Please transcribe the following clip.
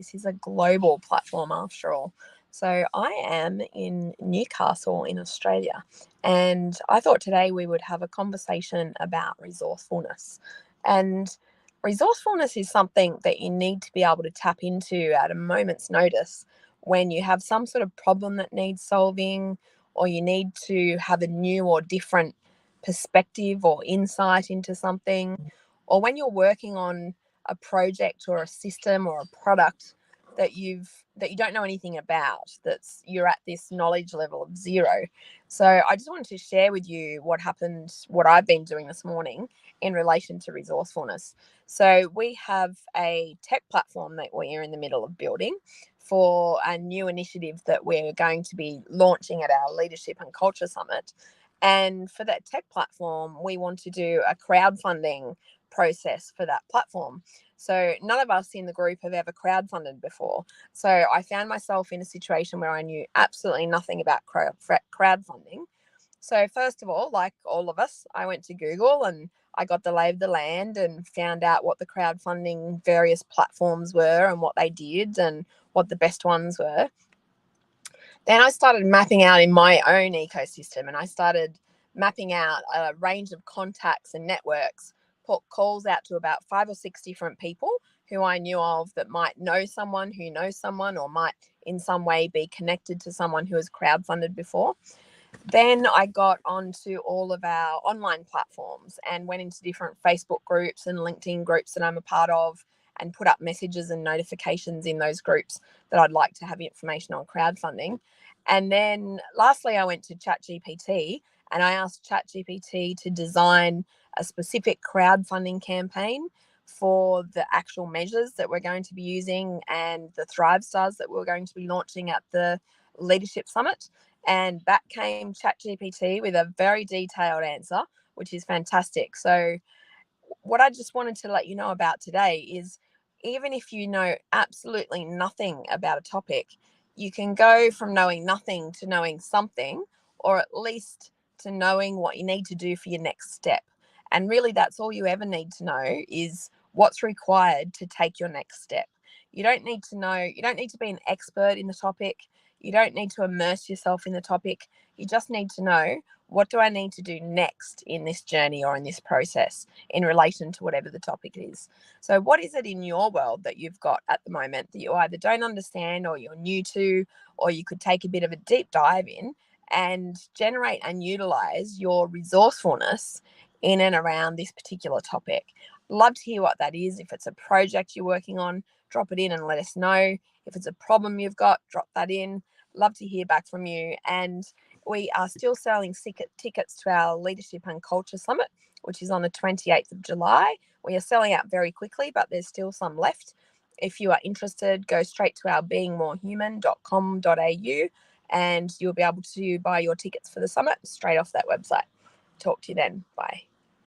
This is a global platform after all. So I am in Newcastle in Australia, and I thought today we would have a conversation about resourcefulness. And resourcefulness is something that you need to be able to tap into at a moment's notice when you have some sort of problem that needs solving, or you need to have a new or different perspective or insight into something, or when you're working on a project or a system or a product that you don't know anything about, that's you're at this knowledge level of zero. So I just wanted to share with you what I've been doing this morning in relation to resourcefulness. So we have a tech platform that we're in the middle of building for a new initiative that we're going to be launching at our Leadership and Culture Summit. And for that tech platform, we want to do a crowdfunding process for that platform. So none of us in the group have ever crowdfunded before. So I found myself in a situation where I knew absolutely nothing about crowdfunding. So first of all, like all of us, I went to Google and I got the lay of the land and found out what the crowdfunding various platforms were and what they did and what the best ones were. Then I started mapping out in my own ecosystem, and I started mapping out a range of contacts and networks, put calls out to about 5 or 6 different people who I knew of that might know someone who knows someone, or might in some way be connected to someone who has crowdfunded before. Then I got onto all of our online platforms and went into different Facebook groups and LinkedIn groups that I'm a part of, and put up messages and notifications in those groups that I'd like to have information on crowdfunding. And then lastly, I went to ChatGPT and I asked ChatGPT to design a specific crowdfunding campaign for the actual measures that we're going to be using and the Thrive Stars that we're going to be launching at the Leadership Summit. And back came ChatGPT with a very detailed answer, which is fantastic. So what I just wanted to let you know about today is, even if you know absolutely nothing about a topic, you can go from knowing nothing to knowing something, or at least to knowing what you need to do for your next step. And really, that's all you ever need to know, is what's required to take your next step. You don't need to be an expert in the topic. You don't need to immerse yourself in the topic. You just need to know, what do I need to do next in this journey or in this process in relation to whatever the topic is? So what is it in your world that you've got at the moment that you either don't understand, or you're new to, or you could take a bit of a deep dive in and generate and utilize your resourcefulness in and around this particular topic? Love to hear what that is. If it's a project you're working on, drop it in and let us know. If it's a problem you've got, drop that in. Love to hear back from you. And we are still selling tickets to our Leadership and Culture Summit, which is on the 28th of July. We are selling out very quickly, but there's still some left. If you are interested, go straight to our beingmorehuman.com.au and you'll be able to buy your tickets for the summit straight off that website. Talk to you then. Bye.